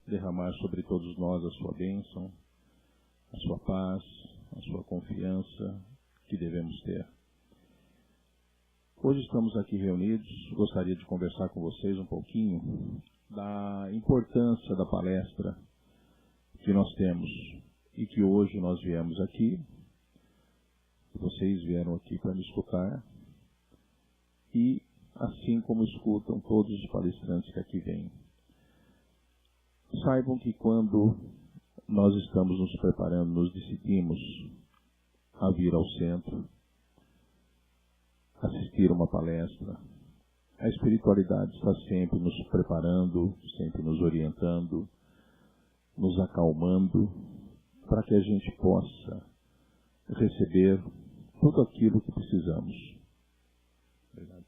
derramar sobre todos nós a sua bênção, a sua paz, a sua confiança que devemos ter. Hoje estamos aqui reunidos, gostaria de conversar com vocês um pouquinho da importância da palestra que nós temos e que hoje nós viemos aqui, vocês vieram aqui para me escutar e assim como escutam todos os palestrantes que aqui vêm. Saibam que quando nós estamos nos preparando, nos decidimos a vir ao centro, assistir uma palestra, a espiritualidade está sempre nos preparando, sempre nos orientando, nos acalmando, para que a gente possa receber tudo aquilo que precisamos. Obrigado.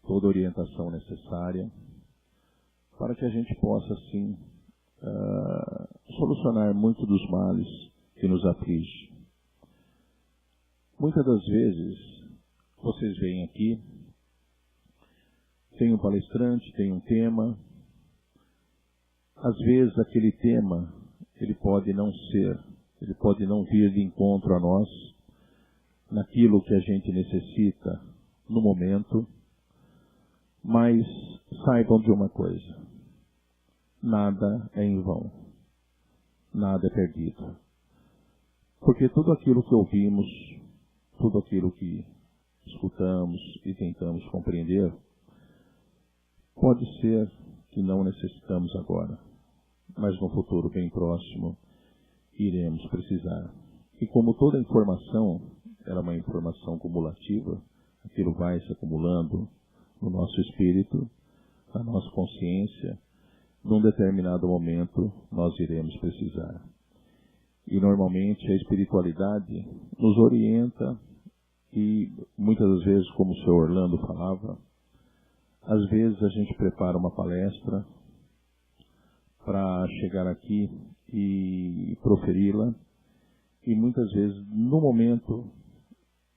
Toda a orientação necessária, para que a gente possa, assim, solucionar muito dos males que nos afligem. Muitas das vezes, vocês vêm aqui, tem um palestrante, tem um tema. Às vezes, aquele tema, ele pode não vir de encontro a nós, naquilo que a gente necessita no momento, mas saibam de uma coisa, nada é em vão, nada é perdido. Porque tudo aquilo que ouvimos, tudo aquilo que escutamos e tentamos compreender, pode ser que não necessitamos agora, mas no futuro bem próximo iremos precisar. E como toda informação era uma informação cumulativa, aquilo vai se acumulando no nosso espírito, na nossa consciência, num determinado momento nós iremos precisar. E normalmente a espiritualidade nos orienta e muitas das vezes, como o Sr. Orlando falava, às vezes a gente prepara uma palestra para chegar aqui e proferi-la e muitas vezes no momento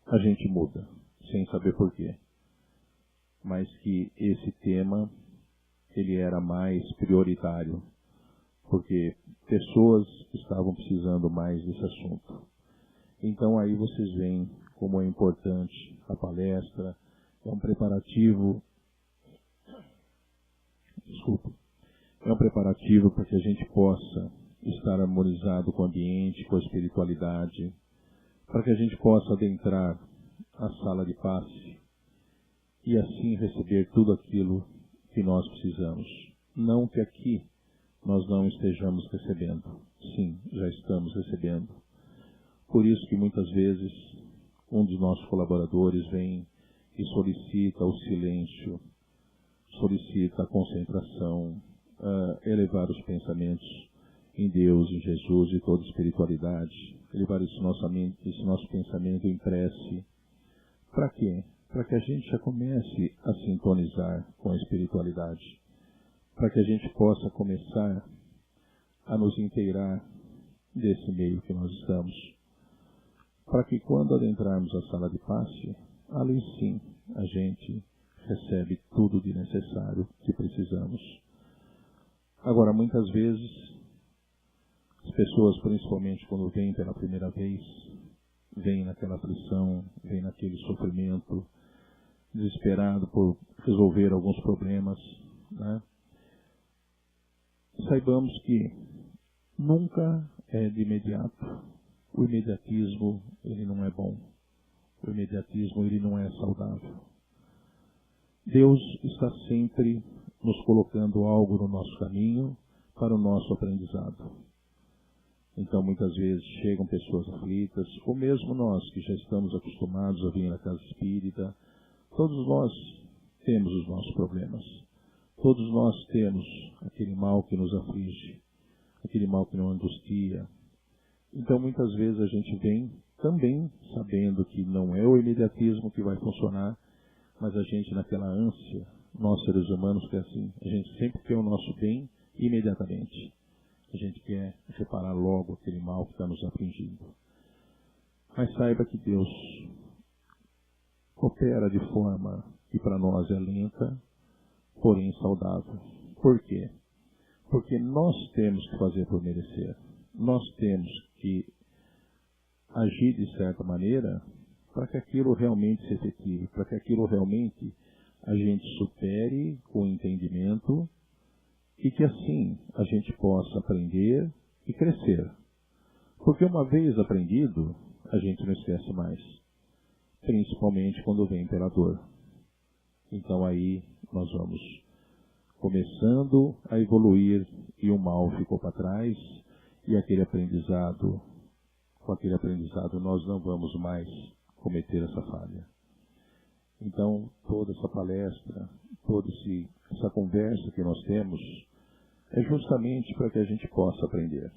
a gente muda, sem saber porquê. Mas que esse tema ele era mais prioritário, porque pessoas estavam precisando mais desse assunto. Então aí vocês veem como é importante a palestra, é um preparativo, para que a gente possa estar harmonizado com o ambiente, com a espiritualidade, para que a gente possa adentrar a sala de passe e assim receber tudo aquilo que nós precisamos. Não que aqui nós não estejamos recebendo. Sim, já estamos recebendo. Por isso que muitas vezes um dos nossos colaboradores vem e solicita o silêncio, solicita a concentração, elevar os pensamentos em Deus, em Jesus e toda a espiritualidade, elevar esse nosso pensamento em prece. Para quê? Para que a gente já comece a sintonizar com a espiritualidade, para que a gente possa começar a nos inteirar desse meio que nós estamos, para que quando adentrarmos a sala de passe, ali sim a gente recebe tudo de necessário que precisamos. Agora, muitas vezes, as pessoas, principalmente quando vêm pela primeira vez, vêm naquela aflição, vêm naquele sofrimento, desesperado por resolver alguns problemas, né? Saibamos que nunca é de imediato. O imediatismo, ele não é bom. O imediatismo, ele não é saudável. Deus está sempre nos colocando algo no nosso caminho para o nosso aprendizado. Então, muitas vezes, chegam pessoas aflitas, ou mesmo nós que já estamos acostumados a vir na casa espírita, todos nós temos os nossos problemas. Todos nós temos aquele mal que nos aflige, aquele mal que nos angustia. Então, muitas vezes a gente vem também sabendo que não é o imediatismo que vai funcionar, mas a gente naquela ânsia, nós seres humanos, que é assim, a gente sempre quer o nosso bem imediatamente. A gente quer reparar logo aquele mal que está nos afligindo. Mas saiba que Deus opera de forma que para nós é lenta, porém saudável. Por quê? Porque nós temos que fazer por merecer. Nós temos que agir de certa maneira para que aquilo realmente se efetive, para que aquilo realmente a gente supere com entendimento e que assim a gente possa aprender e crescer. Porque uma vez aprendido, a gente não esquece mais, principalmente quando vem pela dor. Então aí nós vamos começando a evoluir e o mal ficou para trás e com aquele aprendizado nós não vamos mais cometer essa falha. Então toda essa palestra, toda essa conversa que nós temos é justamente para que a gente possa aprender.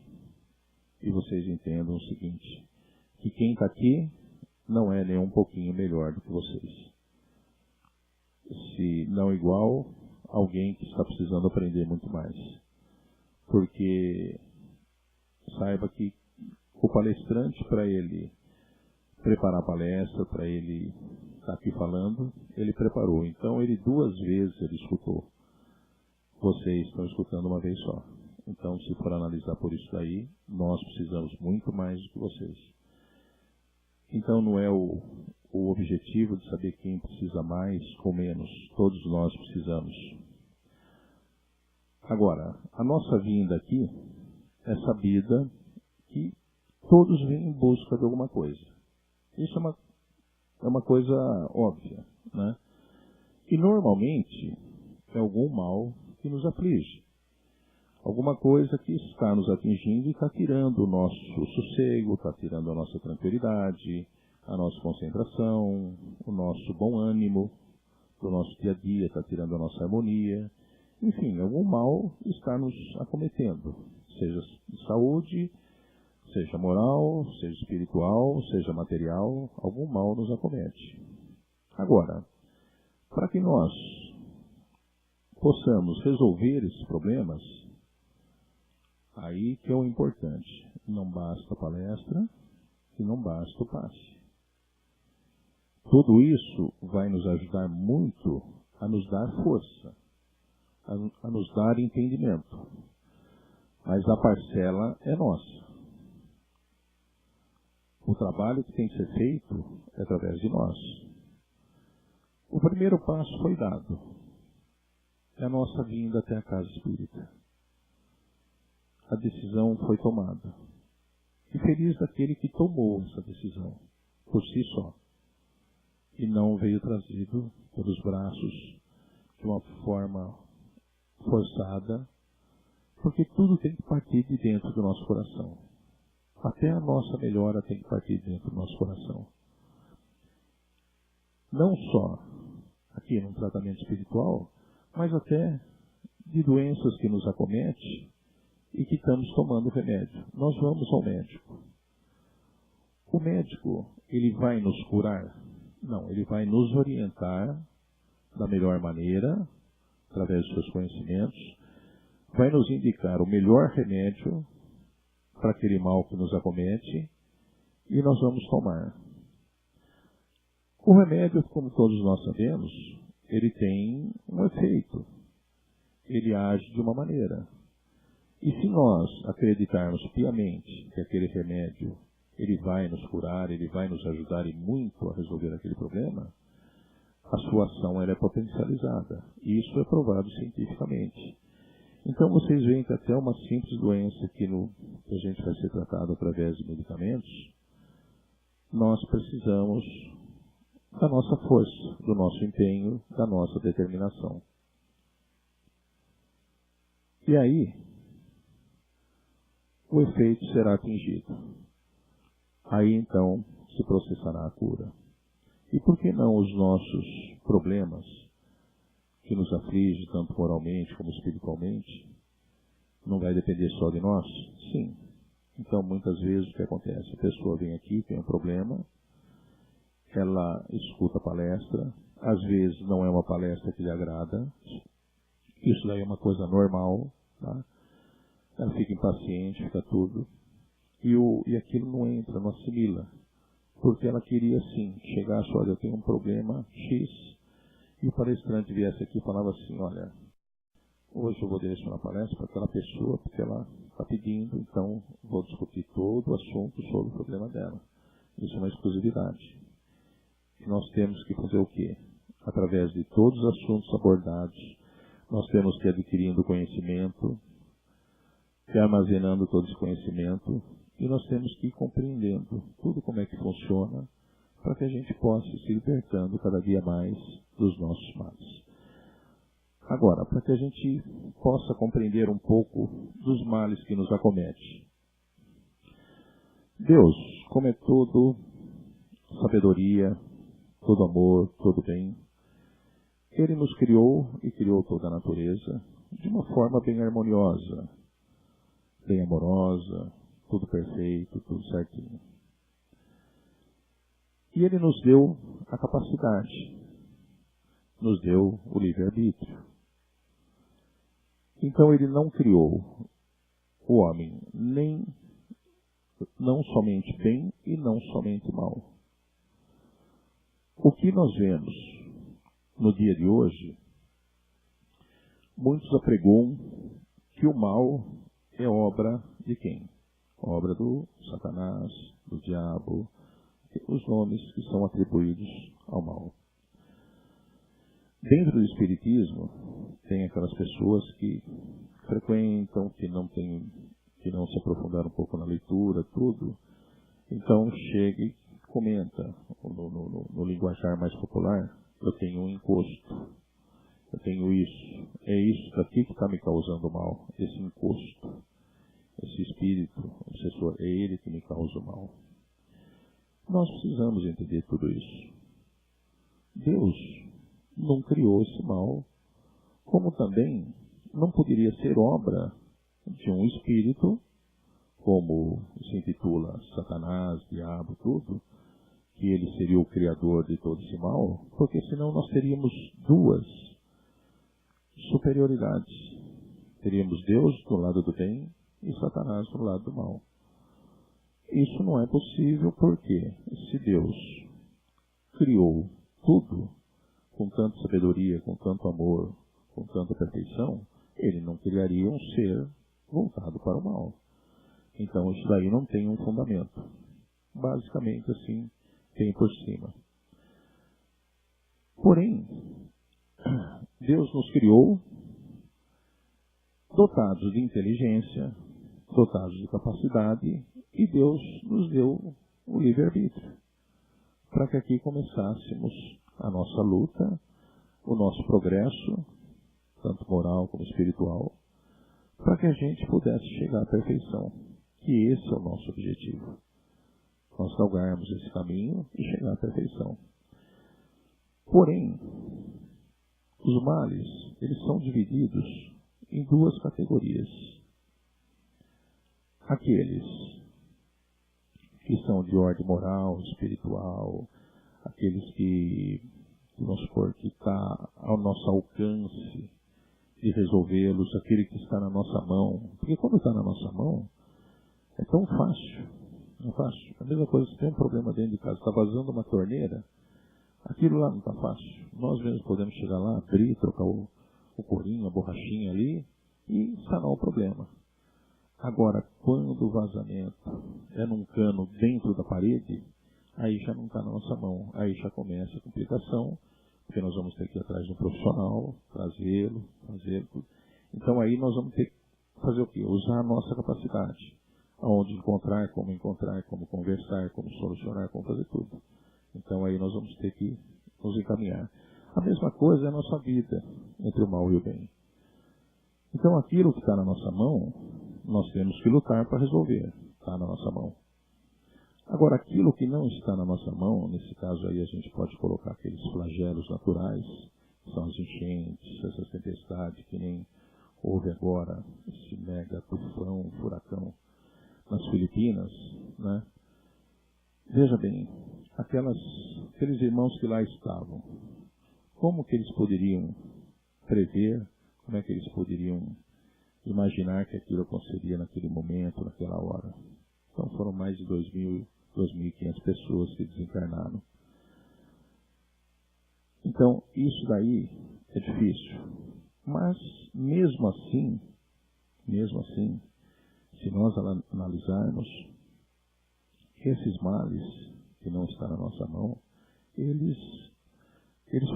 E vocês entendam o seguinte, que quem está aqui não é nem um pouquinho melhor do que vocês. Se não igual, alguém que está precisando aprender muito mais. Porque saiba que o palestrante, para ele preparar a palestra, para ele estar aqui falando, ele preparou. Então ele 2 vezes ele escutou. Vocês estão escutando uma vez só. Então, se for analisar por isso daí, nós precisamos muito mais do que vocês. Então não é o objetivo de saber quem precisa mais ou menos. Todos nós precisamos. Agora, a nossa vinda aqui é sabida que todos vêm em busca de alguma coisa. Isso é uma coisa óbvia, né? E normalmente é algum mal que nos aflige. Alguma coisa que está nos atingindo e está tirando o nosso sossego, está tirando a nossa tranquilidade, a nossa concentração, o nosso bom ânimo do nosso dia a dia, está tirando a nossa harmonia. Enfim, algum mal está nos acometendo, seja de saúde, seja moral, seja espiritual, seja material, algum mal nos acomete. Agora, para que nós possamos resolver esses problemas, aí que é o importante. Não basta a palestra e não basta o passe. Tudo isso vai nos ajudar muito a nos dar força, a nos dar entendimento. Mas a parcela é nossa. O trabalho que tem que ser feito é através de nós. O primeiro passo foi dado. É a nossa vinda até a casa espírita. A decisão foi tomada. E feliz daquele que tomou essa decisão, por si só. E não veio trazido pelos braços de uma forma forçada, porque tudo tem que partir de dentro do nosso coração. Até a nossa melhora tem que partir de dentro do nosso coração. Não só aqui no tratamento espiritual, mas até de doenças que nos acometem e que estamos tomando remédio. Nós vamos ao médico. O médico, ele vai nos curar? Não, ele vai nos orientar da melhor maneira, através dos seus conhecimentos, vai nos indicar o melhor remédio para aquele mal que nos acomete e nós vamos tomar. O remédio, como todos nós sabemos, ele tem um efeito. Ele age de uma maneira. E se nós acreditarmos piamente que aquele remédio ele vai nos curar, ele vai nos ajudar e muito a resolver aquele problema, a sua ação ela é potencializada. E isso é provado cientificamente. Então vocês veem que até uma simples doença que a gente vai ser tratado através de medicamentos, nós precisamos da nossa força, do nosso empenho, da nossa determinação. E aí, o efeito será atingido. Aí então se processará a cura. E por que não os nossos problemas, que nos afligem tanto moralmente como espiritualmente, não vai depender só de nós? Sim. Então muitas vezes o que acontece? A pessoa vem aqui, tem um problema, ela escuta a palestra, às vezes não é uma palestra que lhe agrada, isso daí é uma coisa normal, tá? Ela fica impaciente, fica tudo. E aquilo não entra, não assimila. Porque ela queria, sim, chegar só, olha, eu tenho um problema X, e o palestrante viesse aqui e falava assim, olha, hoje eu vou direcionar a palestra para aquela pessoa, porque ela está pedindo, então vou discutir todo o assunto sobre o problema dela. Isso é uma exclusividade. E nós temos que fazer o quê? Através de todos os assuntos abordados, nós temos que ir adquirindo conhecimento, que armazenando todo esse conhecimento, e nós temos que ir compreendendo tudo como é que funciona, para que a gente possa ir se libertando cada dia mais dos nossos males. Agora, para que a gente possa compreender um pouco dos males que nos acomete. Deus, como é todo sabedoria, todo amor, todo bem, Ele nos criou e criou toda a natureza de uma forma bem harmoniosa, bem amorosa, tudo perfeito, tudo certinho. E Ele nos deu a capacidade, nos deu o livre-arbítrio. Então Ele não criou o homem não somente bem e não somente mal. O que nós vemos no dia de hoje, muitos apregoam que o mal é obra de quem? Obra do Satanás, do diabo, os nomes que são atribuídos ao mal. Dentro do Espiritismo, tem aquelas pessoas que frequentam, que não se aprofundaram um pouco na leitura, tudo. Então chega e comenta, no linguajar mais popular, eu tenho um encosto, eu tenho isso, é isso daqui que está me causando mal, esse encosto, esse espírito obsessor, é ele que me causa o mal. Nós precisamos entender tudo isso. Deus não criou esse mal, como também não poderia ser obra de um espírito, como se intitula Satanás, diabo, tudo, que ele seria o criador de todo esse mal, porque senão nós teríamos duas superioridades. Teríamos Deus do lado do bem e Satanás do lado do mal. Isso não é possível porque se Deus criou tudo com tanta sabedoria, com tanto amor, com tanta perfeição, Ele não criaria um ser voltado para o mal. Então isso daí não tem um fundamento. Basicamente assim, tem por cima. Porém, Deus nos criou dotados de inteligência, dotados de capacidade, e Deus nos deu o livre-arbítrio, para que aqui começássemos a nossa luta, o nosso progresso, tanto moral como espiritual, para que a gente pudesse chegar à perfeição, que esse é o nosso objetivo. Nós galgarmos esse caminho e chegar à perfeição. Porém, os males, eles são divididos em duas categorias. Aqueles que são de ordem moral, espiritual, aqueles que vamos supor, que está ao nosso alcance de resolvê-los, aquele que está na nossa mão. Porque quando está na nossa mão, é tão fácil. Não é fácil. A mesma coisa, se tem um problema dentro de casa, está vazando uma torneira, aquilo lá não está fácil. Nós mesmos podemos chegar lá, abrir, trocar o corinho, a borrachinha ali e sanar o problema. Agora, quando o vazamento é num cano dentro da parede, aí já não está na nossa mão. Aí já começa a complicação, porque nós vamos ter que ir atrás de um profissional, trazê-lo, fazer tudo. Então aí nós vamos ter que fazer o quê? Usar a nossa capacidade. Aonde encontrar, como conversar, como solucionar, como fazer tudo. Então aí nós vamos ter que nos encaminhar. A mesma coisa é a nossa vida, entre o mal e o bem. Então aquilo que está na nossa mão, nós temos que lutar para resolver. Está na nossa mão. Agora, aquilo que não está na nossa mão, nesse caso aí a gente pode colocar aqueles flagelos naturais, que são as enchentes, essas tempestades, que nem houve agora, esse mega tufão, furacão nas Filipinas, né? Veja bem, aqueles irmãos que lá estavam, como que eles poderiam prever, como é que eles poderiam imaginar que aquilo aconteceria naquele momento, naquela hora? Então foram mais de 2.500 pessoas que desencarnaram. Então, isso daí é difícil. Mas, mesmo assim, se nós analisarmos, esses males que não estão na nossa mão, eles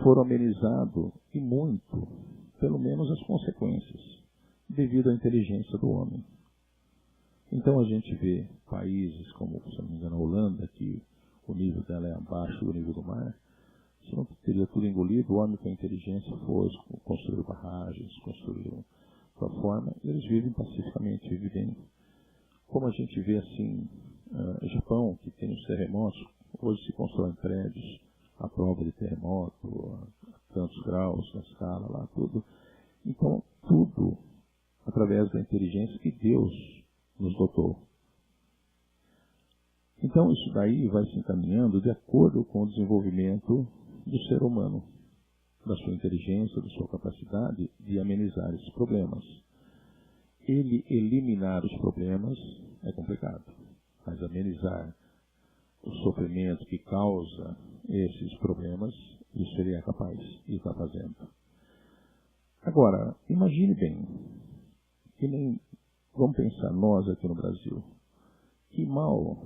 foram amenizados e muito, pelo menos as consequências, devido à inteligência do homem. Então a gente vê países como, se não me engano, a Holanda, que o nível dela é abaixo do nível do mar. Se não teria tudo engolido, o homem com a inteligência foi, construiu barragens, construiu sua forma, e eles vivem pacificamente, vivem bem. Como a gente vê assim, Japão, que tem os terremotos, hoje se constroem prédios à prova de terremoto, a tantos graus na escala lá, tudo. Então, tudo através da inteligência que Deus nos dotou. Então, isso daí vai se encaminhando de acordo com o desenvolvimento do ser humano, da sua inteligência, da sua capacidade de amenizar esses problemas. Ele eliminar os problemas é complicado, mas amenizar o sofrimento que causa esses problemas, isso ele é capaz e está fazendo. Agora, imagine bem, que nem, vamos pensar nós aqui no Brasil, que mal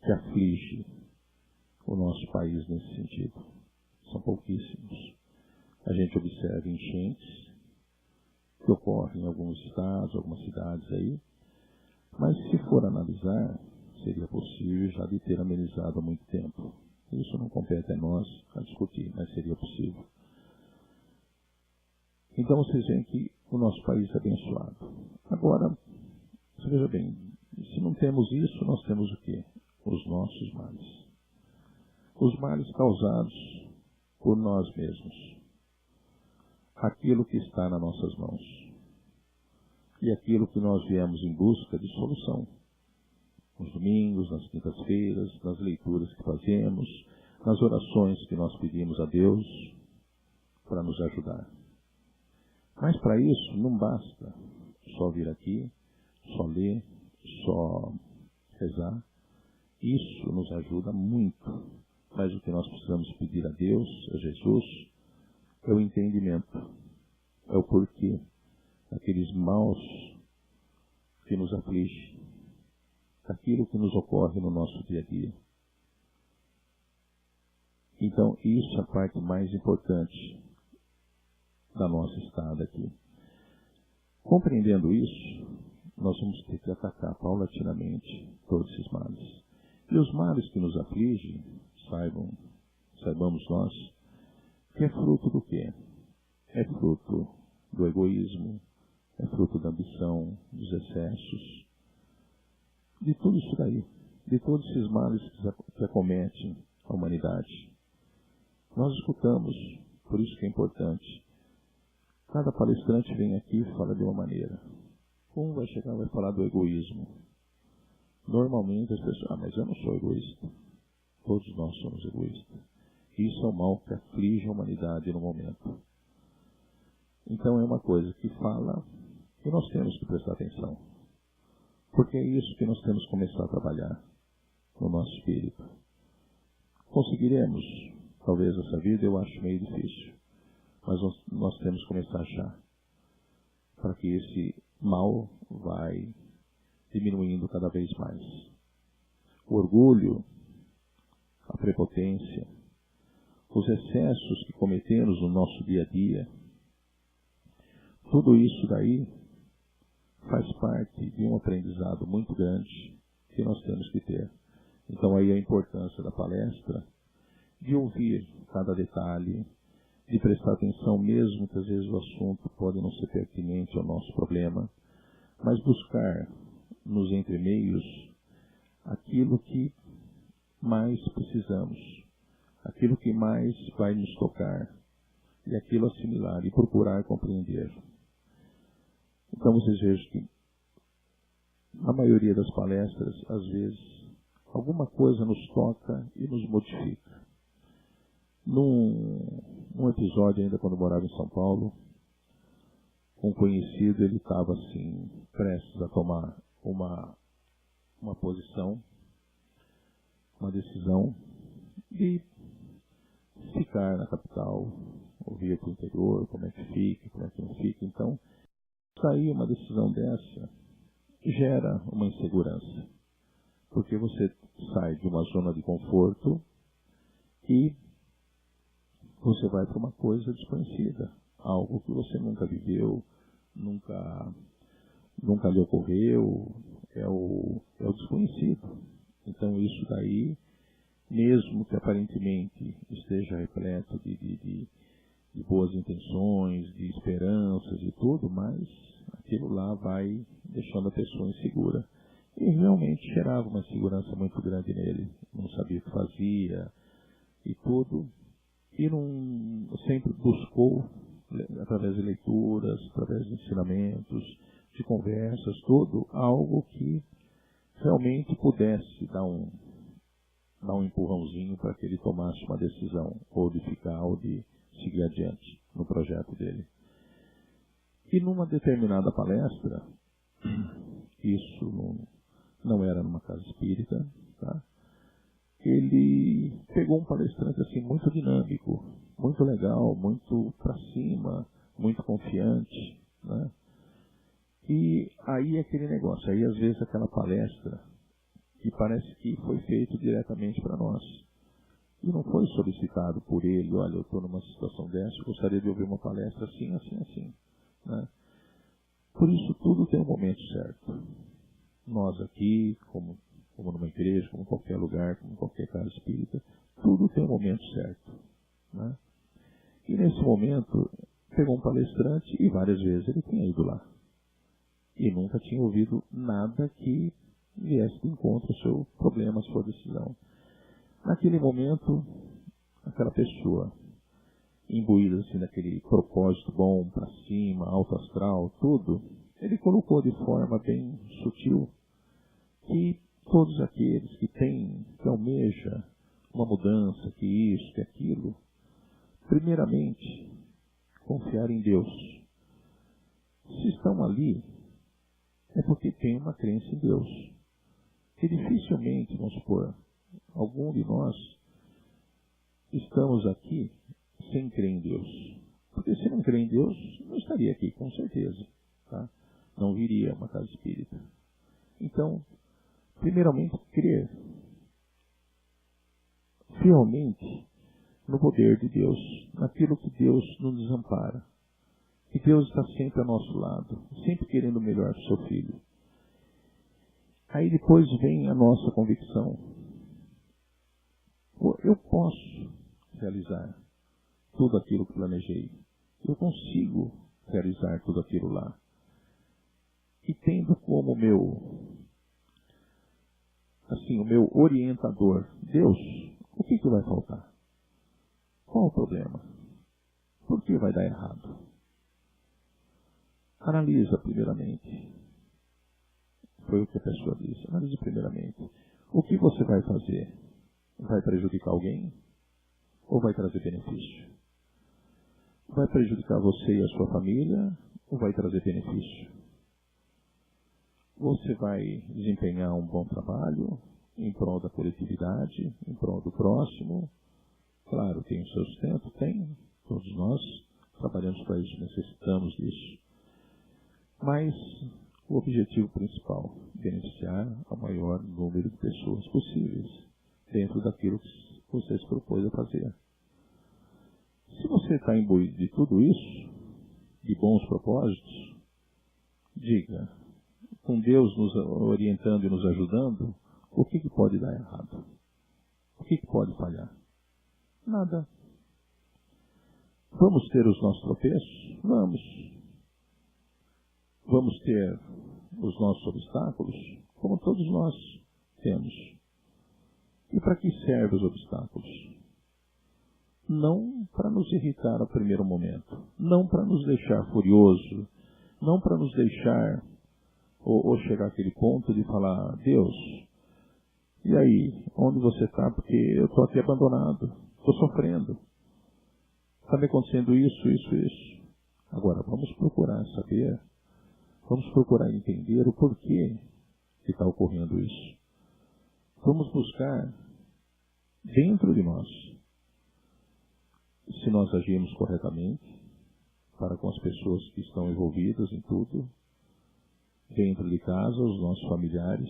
que aflige o nosso país nesse sentido? São pouquíssimos. A gente observa enchentes que ocorrem em alguns estados, algumas cidades aí, mas se for analisar, seria possível já de ter amenizado há muito tempo. Isso não compete a nós a discutir, mas seria possível. Então vocês veem que o nosso país é abençoado. Agora, você veja bem, se não temos isso, nós temos o quê? Os nossos males. Os males causados por nós mesmos. Aquilo que está nas nossas mãos. E aquilo que nós viemos em busca de solução. Nos domingos, nas quintas-feiras, nas leituras que fazemos, nas orações que nós pedimos a Deus para nos ajudar. Mas para isso não basta só vir aqui, só ler, só rezar. Isso nos ajuda muito. Mas o que nós precisamos pedir a Deus, a Jesus, é o entendimento, é o porquê daqueles maus que nos aflige, daquilo que nos ocorre no nosso dia a dia. Então, isso é a parte mais importante da nossa estada aqui. Compreendendo isso, nós vamos ter que atacar paulatinamente todos esses males. E os males que nos afligem, saibamos nós, que é fruto do quê? É fruto do egoísmo, é fruto da ambição, dos excessos, de tudo isso daí, de todos esses males que acometem a humanidade. Nós escutamos, por isso que é importante. Cada palestrante vem aqui e fala de uma maneira. Um vai chegar e vai falar do egoísmo. Normalmente as pessoas, mas eu não sou egoísta. Todos nós somos egoístas. Isso é o mal que aflige a humanidade no momento. Então é uma coisa que fala e nós temos que prestar atenção. Porque é isso que nós temos que começar a trabalhar no nosso espírito. Conseguiremos, talvez essa vida, eu acho meio difícil. Mas nós temos que começar a achar. Para que esse mal vai diminuindo cada vez mais. O orgulho, a prepotência, os excessos que cometemos no nosso dia a dia, tudo isso daí faz parte de um aprendizado muito grande que nós temos que ter. Então aí a importância da palestra, de ouvir cada detalhe, de prestar atenção mesmo que às vezes o assunto pode não ser pertinente ao nosso problema, mas buscar nos entremeios aquilo que mais precisamos, aquilo que mais vai nos tocar, e aquilo assimilar e procurar compreender. Então vocês vejam que a maioria das palestras, às vezes, alguma coisa nos toca e nos modifica. Num episódio ainda quando eu morava em São Paulo, um conhecido, ele estava assim, prestes a tomar uma posição, uma decisão, e ficar na capital, ou vir para o interior, como é que fica, como é que não fica. Então, sair uma decisão dessa gera uma insegurança, porque você sai de uma zona de conforto e você vai para uma coisa desconhecida, algo que você nunca viveu, nunca lhe ocorreu, é o desconhecido. Então isso daí, mesmo que aparentemente esteja repleto de boas intenções, de esperanças e tudo, mas aquilo lá vai deixando a pessoa insegura. E realmente gerava uma insegurança muito grande nele, não sabia o que fazia e tudo. E sempre buscou, através de leituras, através de ensinamentos, de conversas, tudo, algo que realmente pudesse dar um empurrãozinho para que ele tomasse uma decisão, ou de ficar, ou de seguir adiante no projeto dele. E numa determinada palestra, isso não era numa casa espírita, tá? Ele pegou um palestrante assim muito dinâmico, muito legal, muito para cima, muito confiante, né? E aí aquele negócio, aí às vezes aquela palestra que parece que foi feito diretamente para nós. E não foi solicitado por ele, olha, eu estou numa situação dessa, gostaria de ouvir uma palestra assim, assim, assim, né? Por isso tudo tem um momento certo. Nós aqui, como numa igreja, como em qualquer lugar, como em qualquer casa espírita, tudo tem um momento certo, né? E nesse momento, pegou um palestrante e várias vezes ele tinha ido lá. E nunca tinha ouvido nada que viesse de encontro ao seu problema, à sua decisão. Naquele momento, aquela pessoa, imbuída assim naquele propósito bom, para cima, alto astral, tudo, ele colocou de forma bem sutil que todos aqueles que almejam uma mudança, que isso, que aquilo, primeiramente, confiar em Deus. Se estão ali, é porque tem uma crença em Deus. Que dificilmente, vamos supor, algum de nós estamos aqui sem crer em Deus. Porque se não crer em Deus, não estaria aqui, com certeza. Tá? Não viria a uma casa espírita. Então, primeiramente, crer fielmente no poder de Deus, naquilo que Deus nos desampara. Que Deus está sempre ao nosso lado, sempre querendo o melhor para o seu filho. Aí depois vem a nossa convicção. Eu posso realizar tudo aquilo que planejei. Eu consigo realizar tudo aquilo lá. E tendo como o meu orientador, Deus, o que vai faltar? Qual o problema? Por que vai dar errado? Analisa primeiramente. Foi o que a pessoa disse. Analise primeiramente. O que você vai fazer? Vai prejudicar alguém? Ou vai trazer benefício? Vai prejudicar você e a sua família? Ou vai trazer benefício? Você vai desempenhar um bom trabalho em prol da coletividade, em prol do próximo? Claro, tem o seu sustento? Tem. Todos nós trabalhamos para isso, necessitamos disso. Mas o objetivo principal, beneficiar o maior número de pessoas possíveis, dentro daquilo que você se propôs a fazer. Se você está imbuído de tudo isso, de bons propósitos, diga, com Deus nos orientando e nos ajudando, o que pode dar errado? O que pode falhar? Nada. Vamos ter os nossos tropeços? Vamos. Vamos ter os nossos obstáculos? Como todos nós temos. E para que servem os obstáculos? Não para nos irritar no primeiro momento. Não para nos deixar furioso. Não para nos deixar ou chegar àquele ponto de falar, Deus, e aí, onde você está? Porque eu estou aqui abandonado, estou sofrendo. Está me acontecendo isso, isso, isso. Agora, vamos procurar saber, vamos procurar entender o porquê que está ocorrendo isso. Vamos buscar dentro de nós se nós agirmos corretamente para com as pessoas que estão envolvidas em tudo, dentro de casa, os nossos familiares,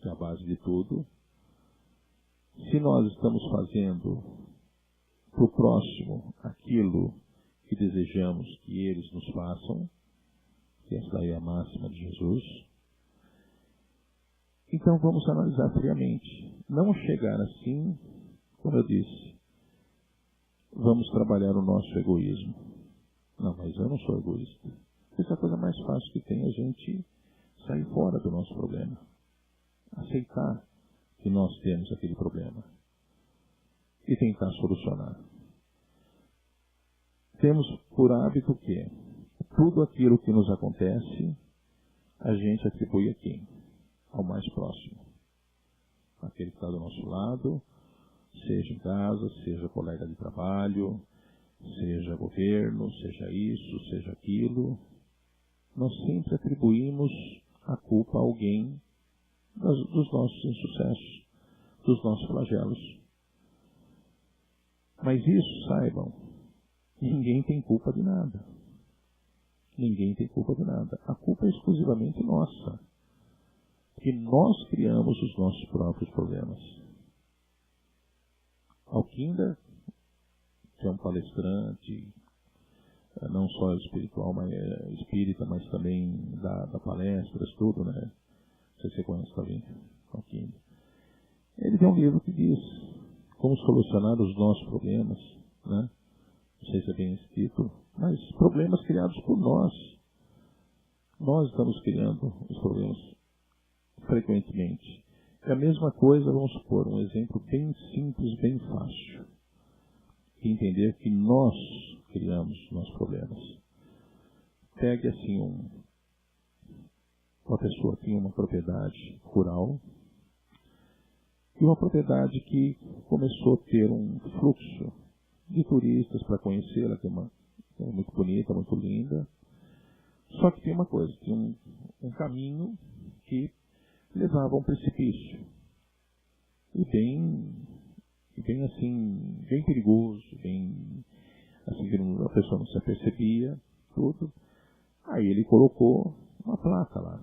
que é a base de tudo. Se nós estamos fazendo para o próximo aquilo que desejamos que eles nos façam, que essa aí é a máxima de Jesus, então vamos analisar friamente. Não chegar assim, como eu disse, vamos trabalhar o nosso egoísmo. Não, mas eu não sou egoísta. Essa é a coisa mais fácil que tem, a gente sair fora do nosso problema. Aceitar que nós temos aquele problema e tentar solucionar. Temos por hábito que tudo aquilo que nos acontece, a gente atribui a quem? Ao mais próximo. Aquele que está do nosso lado, seja em casa, seja colega de trabalho, seja governo, seja isso, seja aquilo. Nós sempre atribuímos a culpa a alguém dos nossos insucessos, dos nossos flagelos. Mas isso, saibam, ninguém tem culpa de nada. Ninguém tem culpa de nada. A culpa é exclusivamente nossa. Que nós criamos os nossos próprios problemas. Alquinda, que é um palestrante, não só espiritual, mas espírita, mas também dá palestras, tudo, né? Não sei se você conhece também, Alquinda. Ele tem um livro que diz como solucionar os nossos problemas, né? Não sei se é bem esse título, mas problemas criados por nós. Nós estamos criando os problemas frequentemente. É a mesma coisa, vamos supor, um exemplo bem simples, bem fácil. Entender que nós criamos nossos problemas. Pegue assim uma pessoa tinha uma propriedade rural e uma propriedade que começou a ter um fluxo de turistas para conhecê-la, que é muito bonita, muito linda. Só que tem uma coisa, tinha um caminho que levava a um precipício. E bem assim, bem perigoso, bem assim que a pessoa não se apercebia, tudo. Aí ele colocou uma placa lá.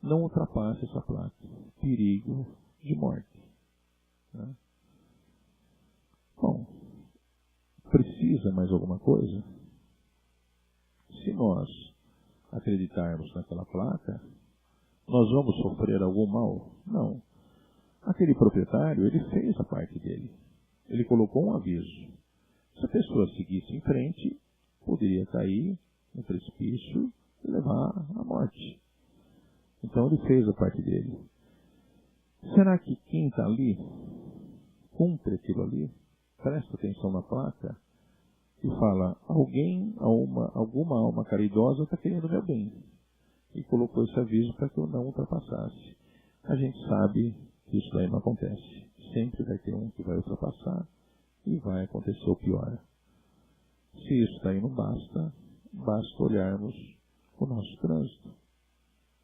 Não ultrapasse essa placa. Perigo de morte. Né? Bom, precisa mais alguma coisa? Se nós acreditarmos naquela placa, nós vamos sofrer algum mal? Não. Aquele proprietário, ele fez a parte dele. Ele colocou um aviso. Se a pessoa seguisse em frente, poderia cair no precipício e levar à morte. Então ele fez a parte dele. Será que quem está ali cumpre aquilo ali? Presta atenção na placa e fala, alguma alma caridosa está querendo meu bem. E colocou esse aviso para que eu não ultrapassasse. A gente sabe que isso daí não acontece. Sempre vai ter um que vai ultrapassar e vai acontecer o pior. Se isso daí não basta, basta olharmos o nosso trânsito.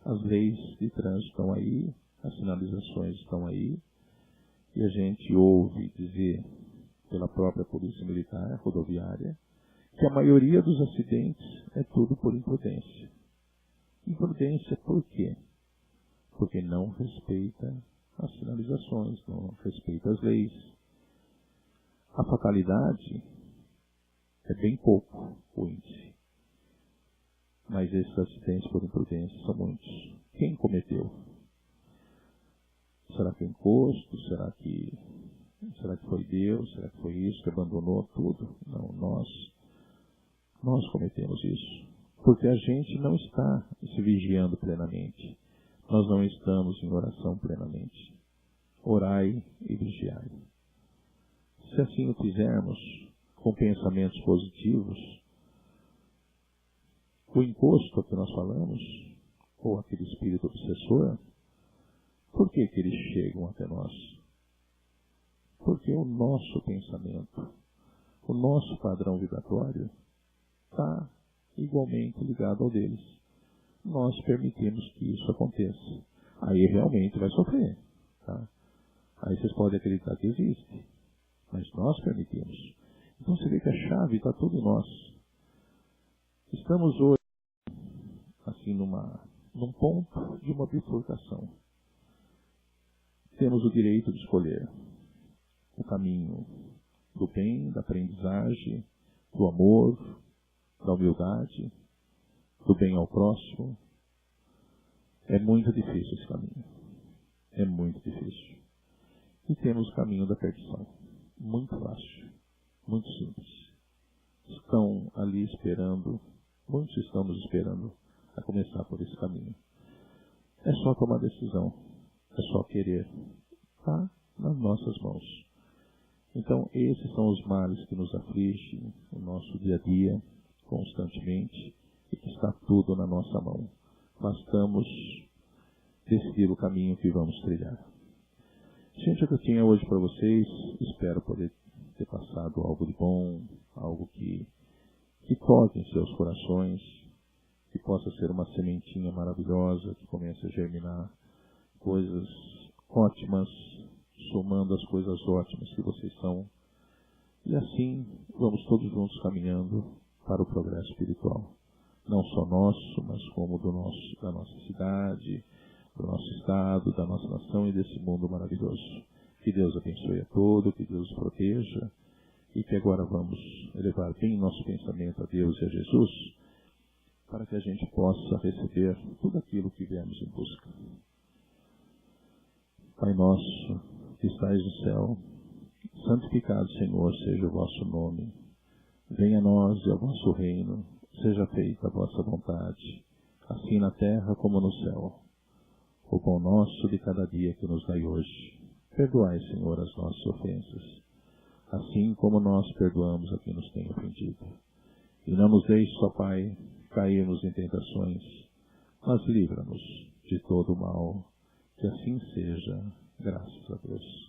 As leis de trânsito estão aí, as sinalizações estão aí, e a gente ouve dizer pela própria Polícia Militar Rodoviária que a maioria dos acidentes é tudo por imprudência. Imprudência por quê? Porque não respeita as sinalizações, não respeita as leis. A fatalidade é bem pouco o índice. Mas esses acidentes por imprudência são muitos. Quem cometeu? Será que é imposto? Será que foi Deus? Será que foi isso que abandonou tudo? Não, nós cometemos isso. Porque a gente não está se vigiando plenamente. Nós não estamos em oração plenamente. Orai e vigiai. Se assim o fizermos, com pensamentos positivos, o imposto que nós falamos, ou aquele espírito obsessor, por que eles chegam até nós? Porque o nosso pensamento, o nosso padrão vibratório, está igualmente ligado ao deles. Nós permitimos que isso aconteça. Aí realmente vai sofrer. Tá? Aí vocês podem acreditar que existe. mas nós permitimos. Então você vê que a chave está toda em nós. Estamos hoje, assim, num ponto de uma bifurcação. Temos o direito de escolher o caminho do bem, da aprendizagem, do amor, da humildade, do bem ao próximo. É muito difícil esse caminho. É muito difícil. E temos o caminho da perdição. Muito fácil. Muito simples. Estão ali esperando, muitos estão nos esperando a começar por esse caminho. É só tomar decisão. É só querer. Está nas nossas mãos. Então, esses são os males que nos afligem no nosso dia a dia, constantemente, e que está tudo na nossa mão. Bastamos decidir o caminho que vamos trilhar. Gente, o que eu tinha hoje para vocês, espero poder ter passado algo de bom, algo que toque em seus corações, que possa ser uma sementinha maravilhosa, que comece a germinar coisas ótimas, somando as coisas ótimas que vocês são. E assim, vamos todos juntos caminhando para o progresso espiritual. Não só nosso, mas como da nossa cidade, do nosso estado, da nossa nação e desse mundo maravilhoso. Que Deus abençoe a todos, que Deus proteja, e que agora vamos elevar bem nosso pensamento a Deus e a Jesus, para que a gente possa receber tudo aquilo que viemos em busca. Pai nosso, que estais no céu, santificado, Senhor, seja o vosso nome. Venha a nós e ao vosso reino, seja feita a vossa vontade, assim na terra como no céu. O pão nosso de cada dia que nos dai hoje. Perdoai, Senhor, as nossas ofensas, assim como nós perdoamos a quem nos tem ofendido. E não nos deixes, ó Pai, cairmos em tentações, mas livra-nos de todo o mal. Que assim seja, graças a Deus.